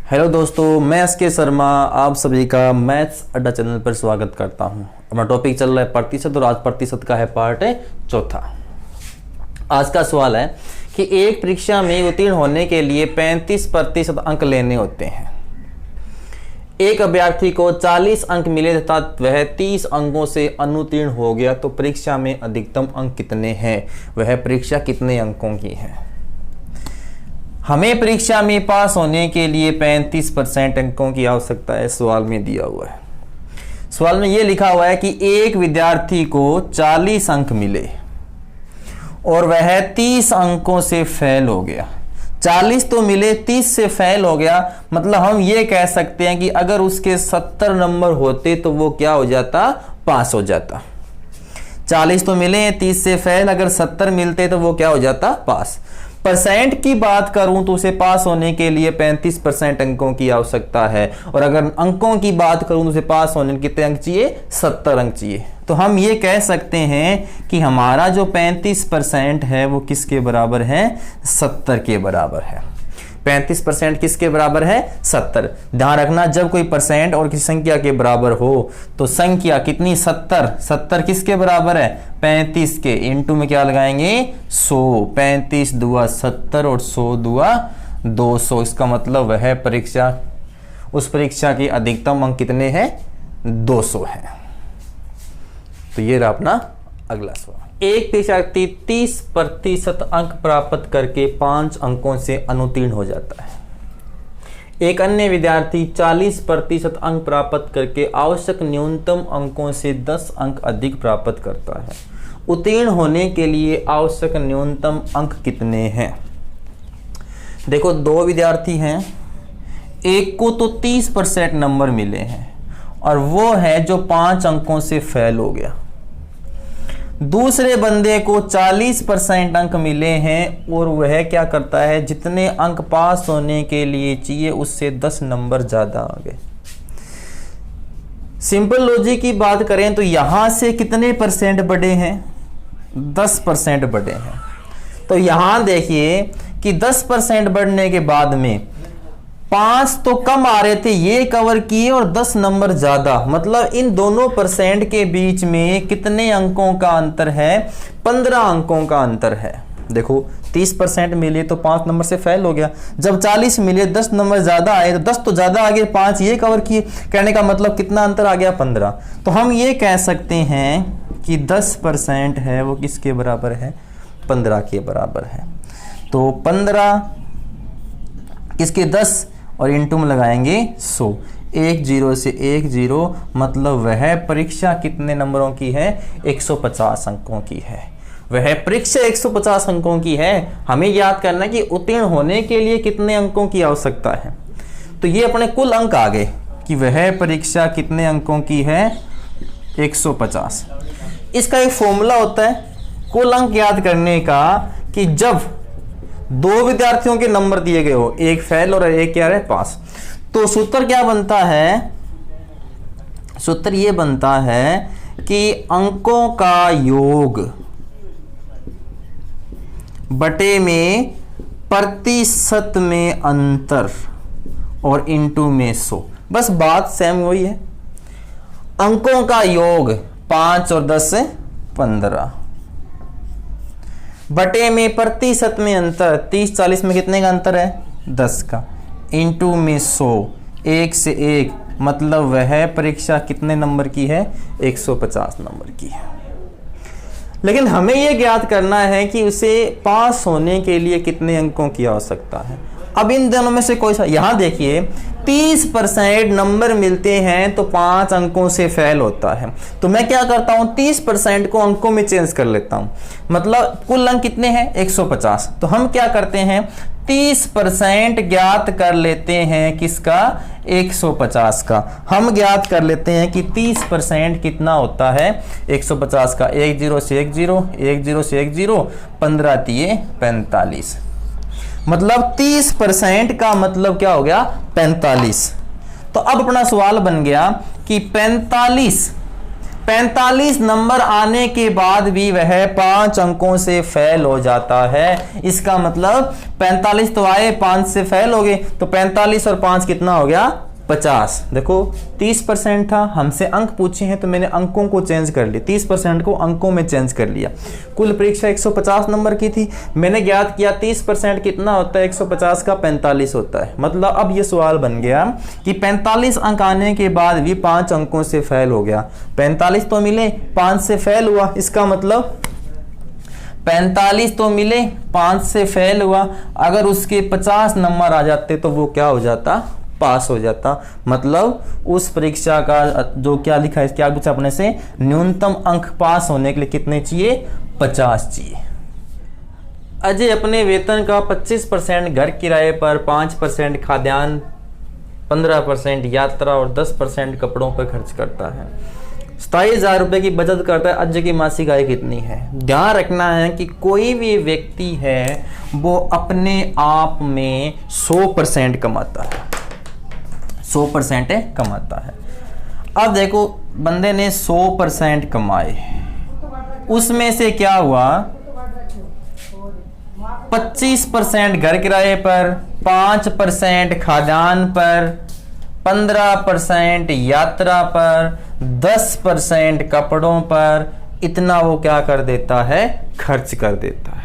Hello दोस्तों, मैं SK Sharma आप सभी का मैथ्स अड्डा चैनल पर स्वागत करता हूं। अपना टॉपिक चल रहा है प्रतिशत और आज प्रतिशत का है पार्ट चौथा। आज का सवाल है कि एक परीक्षा में उत्तीर्ण होने के लिए 35% अंक लेने होते हैं। एक अभ्यर्थी को 40 अंक मिले तथा वह 30 अंकों से अनुत्तीर्ण हो गया तो परीक्षा में अधिकतम अंक कितने हैं? वह परीक्षा कितने अंकों की है? हमें परीक्षा में पास होने के लिए 35% अंकों की आवश्यकता है, सवाल में दिया हुआ है। सवाल में यह लिखा हुआ है कि एक विद्यार्थी को 40 अंक मिले और वह 30 अंकों से फेल हो गया। 40 तो मिले, 30 से फेल हो गया, मतलब हम ये कह सकते हैं कि अगर उसके 70 नंबर होते तो वो क्या हो जाता? पास हो जाता। 40 तो मिले, 30 से फेल, अगर 70 मिलते तो वो क्या हो जाता? पास। परसेंट की बात करूं तो उसे पास होने के लिए 35% अंकों की आवश्यकता है और अगर अंकों की बात करूं तो उसे पास होने के कितने अंक चाहिए? 70 अंक चाहिए। तो हम ये कह सकते हैं कि हमारा जो 35% है वो किसके बराबर है? 70 के बराबर है। 35% किसके बराबर है? 70। ध्यान रखना, जब कोई परसेंट और किसी संख्या के बराबर हो तो संख्या कितनी? 70 किसके बराबर है? 35 के। इंटू में क्या लगाएंगे? 100। 35 दुआ 70 और 100 दुआ 200। इसका मतलब वह परीक्षा, उस परीक्षा के अधिकतम अंक कितने हैं? 200 है। तो ये रहा अपना अगला सवाल। एक परीक्षार्थी 30% अंक प्राप्त करके 5 अंकों से अनुत्तीर्ण हो जाता है। एक अन्य विद्यार्थी 40% अंक प्राप्त करके आवश्यक न्यूनतम अंकों से 10 अंक अधिक प्राप्त करता है। उत्तीर्ण होने के लिए आवश्यक न्यूनतम अंक कितने हैं? देखो, 2 विद्यार्थी हैं, एक को तो 30% नंबर मिले हैं और वो है जो 5 अंकों से फेल हो गया। दूसरे बंदे को 40% अंक मिले हैं और वह क्या करता है? जितने अंक पास होने के लिए चाहिए उससे 10 नंबर ज्यादा आ गए। सिंपल लॉजिक की बात करें तो यहां से कितने परसेंट बढ़े हैं? 10% बढ़े हैं। तो यहां देखिए कि 10% बढ़ने के बाद में 5 तो कम आ रहे थे, ये कवर किए और 10 नंबर ज्यादा, मतलब इन दोनों परसेंट के बीच में कितने अंकों का अंतर है? 15 अंकों का अंतर है। देखो, 30% मिले तो 5 नंबर से फेल हो गया। जब 40 मिले, 10 नंबर ज्यादा आए तो 10 तो ज्यादा आ गए, 5 ये कवर किए। कहने का मतलब कितना अंतर आ गया? 15। तो हम ये कह सकते हैं कि 10% है वो किसके बराबर है? 15 के बराबर है। तो 15 किसके? 10 और इंटू में लगाएंगे 100। 1 0 से 1 0, मतलब वह परीक्षा कितने नंबरों की है? 150 अंकों की है। वह परीक्षा 150 अंकों की है। हमें याद करना है कि उत्तीर्ण होने के लिए कितने अंकों की आवश्यकता है। तो ये अपने कुल अंक आ गए कि वह परीक्षा कितने अंकों की है? 150। इसका एक फॉर्मूला होता है कुल अंक याद करने का कि जब 2 विद्यार्थियों के नंबर दिए गए हो, एक फेल और एक क्या है? पास, तो सूत्र क्या बनता है? सूत्र ये बनता है कि अंकों का योग बटे में प्रतिशत में अंतर और इंटू में 100। बस बात सेम वही है। अंकों का योग 5 और 10 15 बटे में प्रतिशत में अंतर, 30-40 में कितने का अंतर है? 10 का, इंटू में 100। 1 से 1, मतलब वह परीक्षा कितने नंबर की है? 150 नंबर की है। लेकिन हमें यह ज्ञात करना है कि उसे पास होने के लिए कितने अंकों की आवश्यकता है। अब इन दोनों में से कोई सा, यहां देखिए 30% नंबर मिलते हैं तो 5 अंकों से फेल होता है। तो मैं क्या करता हूं? 30% को अंकों में चेंज कर लेता हूं, मतलब कुल अंक कितने हैं? 150। तो हम क्या करते हैं? 30% ज्ञात कर लेते हैं किसका? 150 का। हम ज्ञात कर लेते हैं कि 30% कितना होता है? 150 का। 1 0 से 1 0, 1 0 से 1 0, 15 3 45, मतलब 30% का मतलब क्या हो गया? 45। तो अब अपना सवाल बन गया कि 45 45 नंबर आने के बाद भी वह 5 अंकों से फेल हो जाता है। इसका मतलब 45 तो आए, 5 से फेल हो गए, तो 45 और 5 कितना हो गया? 50। देखो 30% था, हमसे अंक पूछे हैं तो मैंने अंकों को चेंज कर लिया, 30% को अंकों में चेंज कर लिया। कुल परीक्षा 150 नंबर की थी, मैंने ज्ञात किया 30% कितना होता है? 150 का 45 होता है। मतलब अब ये सवाल बन गया कि 45 अंक आने के बाद भी 5 अंकों से फेल हो गया। 45 तो मिले, 5 से फेल हुआ, इसका मतलब 45 तो मिले, 5 से फेल हुआ। अगर उसके 50 नंबर आ जाते तो वो क्या हो जाता? पास हो जाता। मतलब उस परीक्षा का जो क्या लिखा है, क्या पूछा अपने से? न्यूनतम अंक पास होने के लिए कितने चाहिए? 50 चाहिए। अजय अपने वेतन का 25% घर किराए पर, 5% खाद्यान्न, 15% यात्रा और 10% कपड़ों पर खर्च करता है। 27,000 रुपए की बचत करता है। अजय की मासिक आय कितनी है? ध्यान रखना है कि कोई भी व्यक्ति है वो अपने आप में 100% कमाता है, 100% कमाता है। अब देखो बंदे ने 100% कमाए, उसमें से क्या हुआ? 25% घर किराए पर, 5% खाद्यान्न पर, 15% यात्रा पर, 10% कपड़ों पर, इतना वो क्या कर देता है? खर्च कर देता है।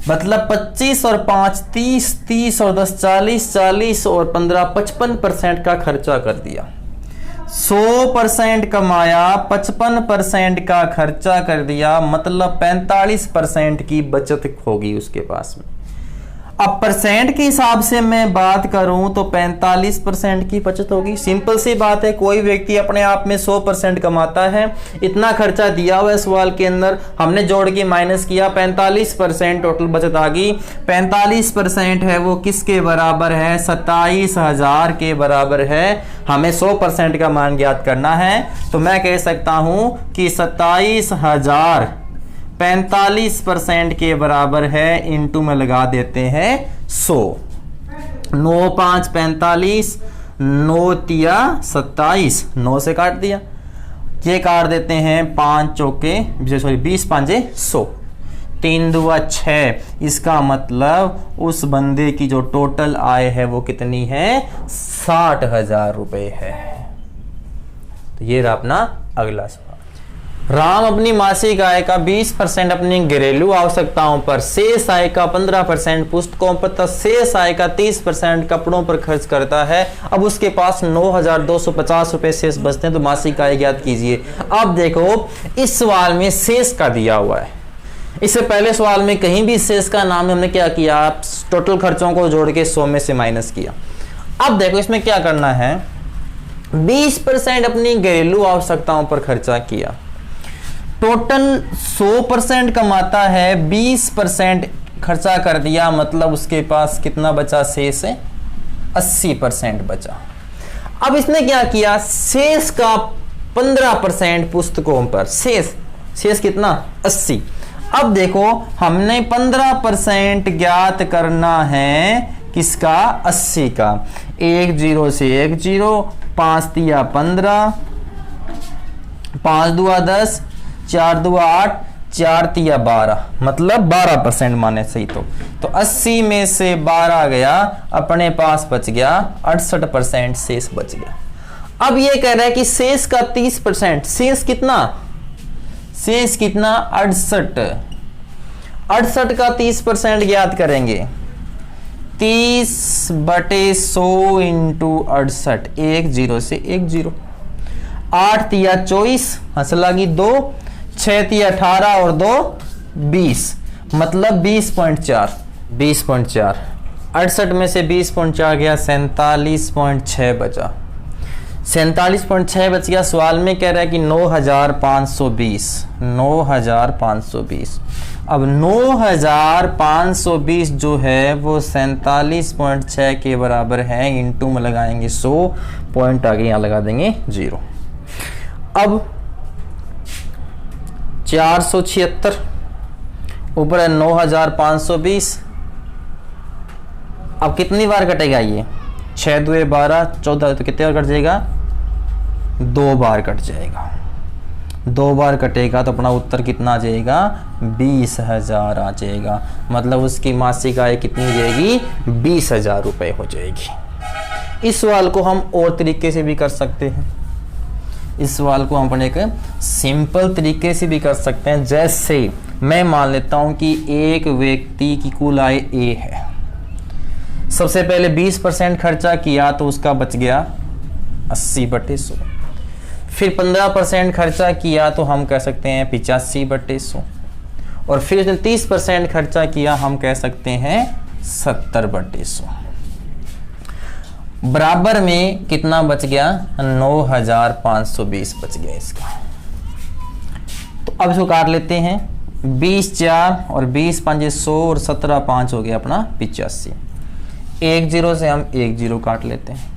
मतलब 25 और 5 30, 30 और 10 40, 40 और 15 55% का खर्चा कर दिया। 100% कमाया, 55% का खर्चा कर दिया, मतलब 45% की बचत होगी उसके पास में। अब परसेंट के हिसाब से मैं बात करूं तो 45% की बचत होगी। सिंपल सी बात है, कोई व्यक्ति अपने आप में 100% कमाता है, इतना खर्चा दिया हुआ है सवाल के अंदर, हमने जोड़ के माइनस किया, 45% टोटल बचत आ गई। 45% है वो किसके बराबर है? 27,000 के बराबर है। हमें 100% का मान ज्ञात करना है, तो मैं कह सकता हूं कि 27,000 45% के बराबर है, इंटू में लगा देते हैं 100। 9 5 45, 9 तिया 27, 9 से काट दिया, ये काट देते हैं 5 चौके 20 5 100, 3 दुआ 6। इसका मतलब उस बंदे की जो टोटल आय है वो कितनी है? 60,000 रुपए है। तो ये रहा अपना अगला सवाल। राम अपनी मासिक आय का 20% अपनी घरेलू आवश्यकताओं पर, शेष आय का 15% पुस्तकों पर तथा शेष आय का 30% कपड़ों पर खर्च करता है। अब उसके पास 9,250 रुपए शेष बचते हैं, तो मासिक आय ज्ञात कीजिए। अब देखो इस सवाल में शेष का दिया हुआ है, इससे पहले सवाल में कहीं भी शेष का नाम हमने क्या किया? टोटल खर्चों को जोड़ के 100 में से माइनस किया। अब देखो इसमें क्या करना है? 20% अपनी घरेलू आवश्यकताओं पर खर्चा किया, टोटल 100% कमाता है, 20% खर्चा कर दिया, मतलब उसके पास कितना बचा? शेष है 80% बचा। अब इसने क्या किया? शेष का 15% पुस्तकों पर, शेष कितना? 80। अब देखो हमने 15% ज्ञात करना है किसका? 80 का। 1 0 से 1 0, 5 तिया 15, 5 दुआ 10, 4 दुआ 8, 4 तिया 12, मतलब 12% माने सही। तो 80 में से 12 गया, अपने पास बच गया 68% शेष बच गया। अब ये कह रहा है कि शेष का 30%, शेष कितना? शेष कितना? 68। 68 का 30% ज्ञात करेंगे, 30/100 इंटू 68, 1 0 से 1 0, 8 तिया 24, हंस लगी 2, 6 तिया 18 और 2 20, मतलब 20.4। 68 में से 20.4 गया, 47.6 बचा। 47.6 बच गया। सवाल में कह रहा है कि 9,520, 9,520। अब 9,520 जो है वो 47.6 के बराबर है, इंटू में लगाएंगे 100, पॉइंट आगे यहां लगा देंगे 0। अब 476 ऊपर है 9,520। अब कितनी बार कटेगा ये? 6 2 12, 14, तो कितने बार कट जाएगा? 2 बार कट जाएगा, 2 बार कटेगा तो अपना उत्तर कितना आ जाएगा, 20,000 आ जाएगा। मतलब उसकी मासिक आय कितनी हो जाएगी, 20,000 रुपये हो जाएगी। इस सवाल को हम और तरीके से भी कर सकते हैं, इस सवाल को हम अपने एक सिंपल तरीके से भी कर सकते हैं। जैसे मैं मान लेता हूं कि एक व्यक्ति की कुल आय A है, सबसे पहले 20% खर्चा किया तो उसका बच गया 80/100, फिर 15% खर्चा किया तो हम कह सकते हैं 85/100, और फिर उसने 30% खर्चा किया हम कह सकते हैं 70/100। बराबर में कितना बच गया, 9,520 बच गया इसका। तो अब इसको काट लेते हैं, 20/4 और 20×5 100 और 17×5 हो गया अपना 85। 1 0 से हम 1 0 काट लेते हैं।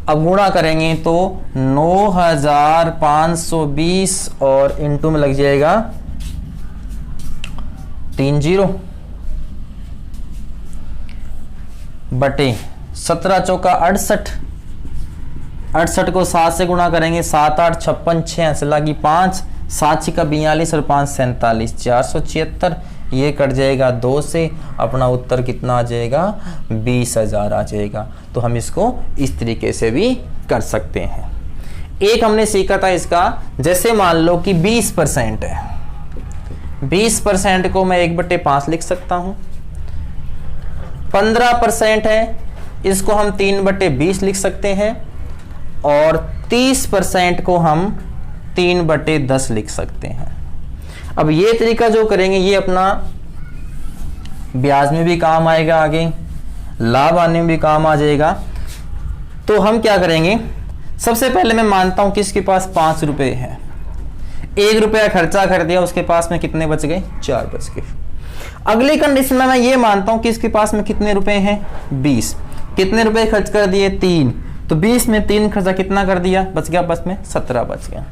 अब गुणा करेंगे तो 9,520 और इंटू में लग जाएगा 3 0 बटे 17 चौका 68, 68 को 7 से गुणा करेंगे, 7 8 56 6 से लगी 5, 7 6 42 और 5 47, 476। ये कट जाएगा 2 से, अपना उत्तर कितना आ जाएगा, 20,000 आ जाएगा। तो हम इसको इस तरीके से भी कर सकते हैं। एक हमने सीखा था इसका, जैसे मान लो कि 20% है, 20% को मैं 1/5 लिख सकता हूं। 15% है, इसको हम 3/20 लिख सकते हैं, और 30% को हम 3/10 लिख सकते हैं। अब ये तरीका जो करेंगे ये अपना ब्याज में भी काम आएगा, आगे लाभ आने में भी काम आ जाएगा। तो हम क्या करेंगे, सबसे पहले मैं मानता हूं कि इसके पास 5 रुपए है, 1 रुपया खर्चा कर दिया, उसके पास में कितने बच गए, 4 बच गए। अगली कंडीशन में मैं ये मानता हूं कि इसके पास में कितने रुपए हैं, 20, कितने रुपए खर्च कर दिए, 3, तो 20 में 3 खर्चा कितना कर दिया, बच गया बस में 17 बच गया।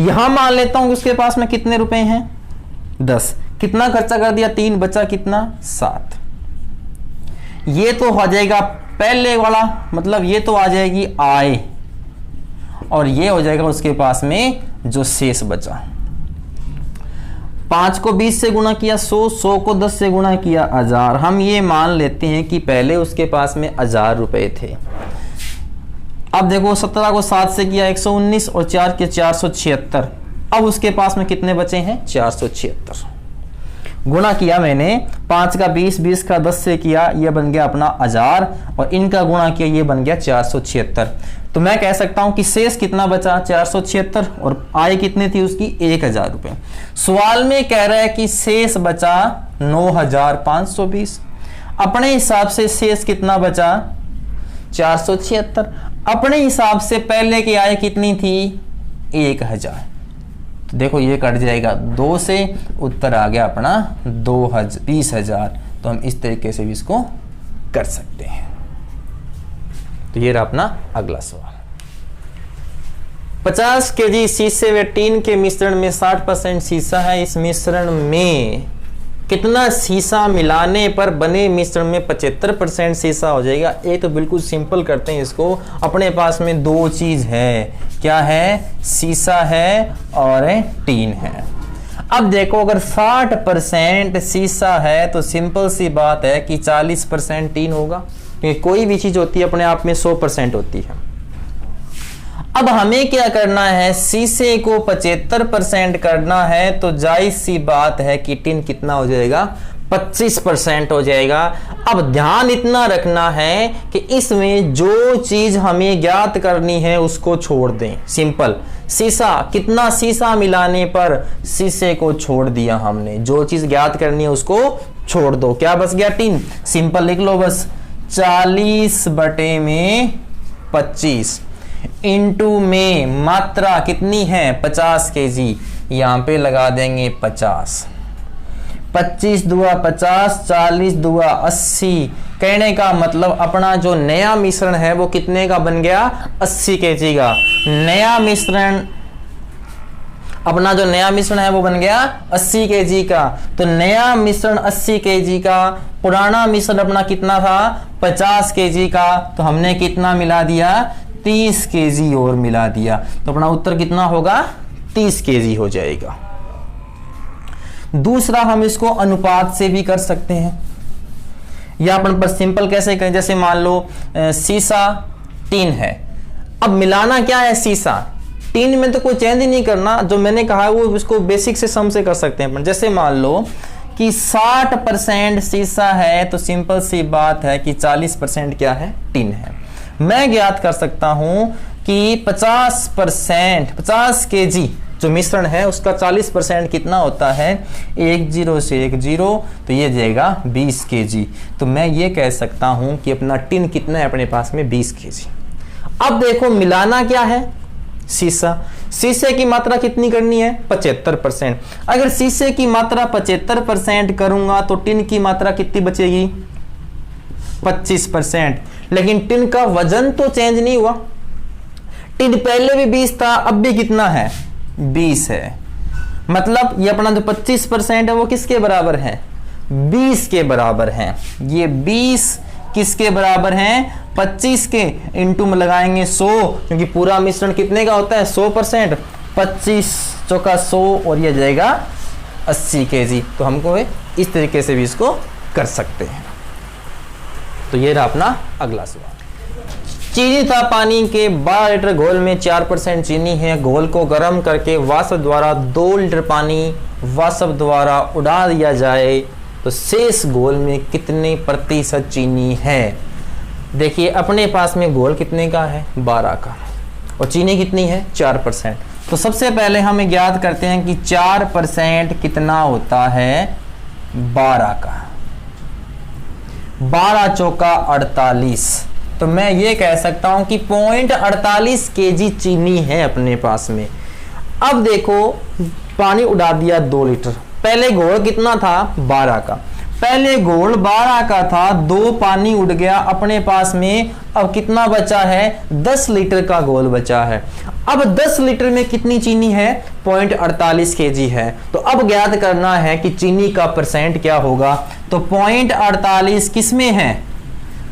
यहां मान लेता हूं कि उसके पास में कितने रुपए हैं, 10, कितना खर्चा कर दिया, 3, बचा कितना, 7। ये तो हो जाएगा पहले वाला, मतलब ये तो आ जाएगी आय, और ये हो जाएगा उसके पास में जो शेष बचा। 5 को 20 से गुणा किया 100, 100 को 10 से गुणा किया 1000। हम ये मान लेते हैं कि पहले उसके पास में 1000 रुपए थे। अब देखो 17 को 7 से किया 119 और 4 के 476। अब उसके पास में कितने बचे हैं, 476। गुणा किया मैंने, 5 का 20, 20 का 10 से किया, यह बन गया अपना 1000, और इनका गुणा किया ये बन गया 476। तो मैं कह सकता हूं कि शेष कितना बचा, 476, और आय कितनी थी उसकी, 1000 रुपए। सवाल में कह रहा है कि शेष बचा 9,520। अपने हिसाब से शेष कितना बचा, 476। अपने हिसाब से पहले की आय कितनी थी, 1000। तो देखो ये कट जाएगा 2 से, उत्तर आ गया अपना 20,000। तो हम इस तरीके से भी इसको कर सकते हैं। तो ये रहा अपना अगला सवाल। 50 केजी शीशे व टीन के मिश्रण में 60% शीशा है। इस मिश्रण में कितना शीशा मिलाने पर बने मिश्रण में 75% शीशा हो जाएगा। ये तो बिल्कुल सिंपल करते हैं इसको। अपने पास में 2 चीज है, क्या है, शीशा है और टीन है। अब देखो अगर 60% शीशा है तो सिंपल सी बात है कि 40% टीन होगा, क्योंकि कोई भी चीज होती है अपने आप में 100% होती है। अब हमें क्या करना है, शीशे को 75% करना है, तो जायज सी बात है कि टीन कितना हो जाएगा, 25% हो जाएगा। अब ध्यान इतना रखना है कि इसमें जो चीज हमें ज्ञात करनी है उसको छोड़ दें। सिंपल, शीशा, कितना शीशा मिलाने पर शीशे को छोड़ दिया हमने, जो चीज ज्ञात करनी है उसको छोड़ दो। क्या बच गया, टीन। सिंपल लिख लो बस, 40/25 इंटू में मात्रा कितनी है, 50 केजी, यहां पे लगा देंगे 50। 25 दुआ 50, 40 दुआ 80। कहने का मतलब अपना जो नया मिश्रण है वो कितने का बन गया, 80 केजी का। नया मिश्रण, अपना जो नया मिश्रण है वो बन गया 80 केजी का। तो नया मिश्रण 80 केजी का, पुराना मिश्रण अपना कितना था, 50 केजी का। तो हमने कितना मिला दिया, 30 kg और मिला दिया, तो अपना उत्तर कितना होगा? 30 kg हो जाएगा। दूसरा हम इसको अनुपात से भी कर सकते हैं, या अपन पर सिंपल कैसे करें, जैसे मान लो सीसा टीन है। अब मिलाना क्या है? सीसा। टीन में तो कोई चेंज ही नहीं करना, जो मैंने कहा है वो उसको बेसिक से सम से कर सकते हैं अपन। जैसे मान लो कि 60% सीसा है, तो सिंपल सी बात है कि 40% क्या है? टीन है। मैं ज्ञात कर सकता हूं कि 50 kg जो मिश्रण है उसका 40% कितना होता है? 10 से 10, तो ये जाएगा 20 kg। तो मैं ये कह सकता हूं कि अपना टिन कितना है अपने पास में? 20 kg। अब देखो मिलाना क्या है? सीसा। शीशे की मात्रा कितनी करनी है? 75%। अगर शीशे की मात्रा 75% करूंगा तो टिन की मात्रा कितनी बचेगी? 25%। लेकिन टिन का वजन तो चेंज नहीं हुआ। टिन पहले भी 20 था, अब भी कितना है? 20 है। मतलब ये अपना जो 25% है वो किसके बराबर है? 20 के बराबर है। ये 20 किसके बराबर हैं? 25 के। इंटू में लगाएंगे 100, क्योंकि पूरा मिश्रण कितने का होता है? 100%। 25 चौका 100 और ये जाएगा 80 kg। तो हमको इस तरीके से भी इसको कर सकते हैं। तो ये रहा अपना अगला सवाल। चीनी था पानी के 12 लीटर घोल में 4% चीनी है। घोल को गर्म करके वाष्प द्वारा 2 लीटर पानी वाष्प द्वारा उड़ा दिया जाए तो शेष घोल में कितने प्रतिशत चीनी है? देखिए अपने पास में घोल कितने का है? 12 का, और चीनी कितनी है? 4%। तो सबसे पहले हम ज्ञात करते हैं कि 4% कितना होता है? 12 का। 12 चौका 48। तो मैं ये कह सकता हूं कि 0.48 kg चीनी है अपने पास में। अब देखो पानी उड़ा दिया 2 लीटर। पहले घोल कितना था? 12 का। पहले घोल 12 का था, 2 पानी उड़ गया अपने पास में। अब कितना बचा है? 10 लीटर का घोल बचा है। अब 10 लीटर में कितनी चीनी है? 0.48 kg है। तो अब ज्ञात करना है कि चीनी का परसेंट क्या होगा। तो 0.48 किस में है?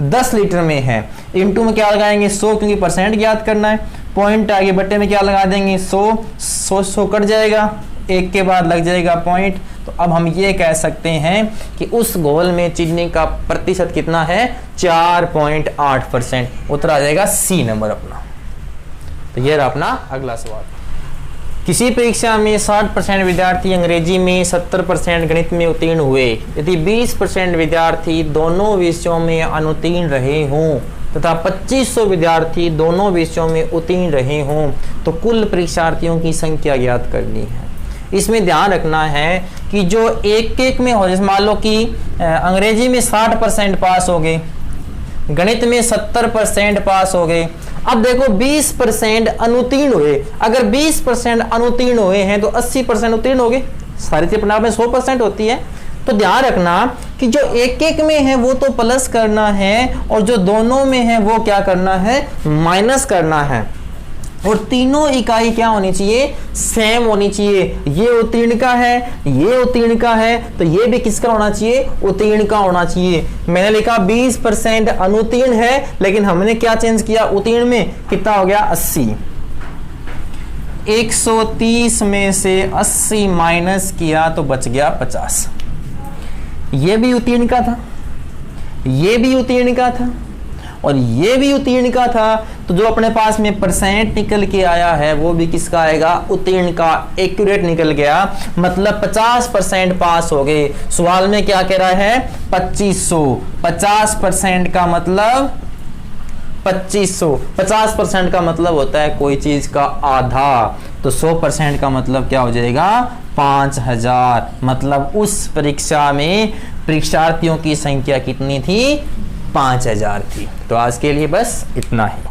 10 लीटर में है। इंटू में क्या लगाएंगे? 100, क्योंकि परसेंट ज्ञात करना है। पॉइंट आगे बट्टे में क्या लगा देंगे? 100 कट जाएगा, एक के बाद लग जाएगा पॉइंट। तो अब हम ये कह सकते हैं कि उस घोल में चीनी का प्रतिशत कितना है? 4.8%। उत्तर आ जाएगा सी नंबर अपना। तो ये रहा अपना अगला सवाल। किसी परीक्षा में 60% विद्यार्थी अंग्रेजी में, 70% गणित में उत्तीर्ण हुए। यदि 20% विद्यार्थी दोनों विषयों में अनुत्तीर्ण रहे हों तथा 2500 विद्यार्थी दोनों विषयों में उत्तीर्ण रहे हों तो कुल परीक्षार्थियों की संख्या ज्ञात करनी है। इसमें ध्यान रखना है कि जो एक में हो, जैसे मान लो कि अंग्रेजी में 60% पास हो गए, गणित में 70% पास हो गए। अब देखो 20% अनुत्तीर्ण हुए। अगर 20% अनुत्तीर्ण हुए हैं तो 80% उत्तीर्ण हो गए। सारी चीज अपने आप में 100% होती है। तो ध्यान रखना कि जो एक में है वो तो प्लस करना है, और जो दोनों में है वो क्या करना है? माइनस करना है। और तीनों इकाई क्या होनी चाहिए? सेम होनी चाहिए। ये उत्तीर्ण का है, ये उत्तीर्ण का है, तो ये भी किसका होना चाहिए? उत्तीर्ण का होना चाहिए। मैंने लिखा 20% अनुत्तीर्ण है, लेकिन हमने क्या चेंज किया? उत्तीर्ण में कितना हो गया? 80। 130 में से 80 माइनस किया तो बच गया 50। ये भी उत्तीर्ण का था, ये भी उत्तीर्ण का था, और ये भी उत्तीर्ण का था। तो जो अपने पास में परसेंट निकल के आया है वो भी किसका आएगा? उत्तीर्ण का एक्यूरेट निकल गया। मतलब 50% पास हो गए। सवाल में क्या कह रहा है? 2500। 50% का मतलब 2500। 50% का मतलब होता है कोई चीज का आधा। तो 100% का मतलब क्या हो जाएगा? 5000। मतलब उस परीक्षा में परीक्षार्थियों की संख्या कितनी थी? 5000 थी। तो आज के लिए बस इतना ही।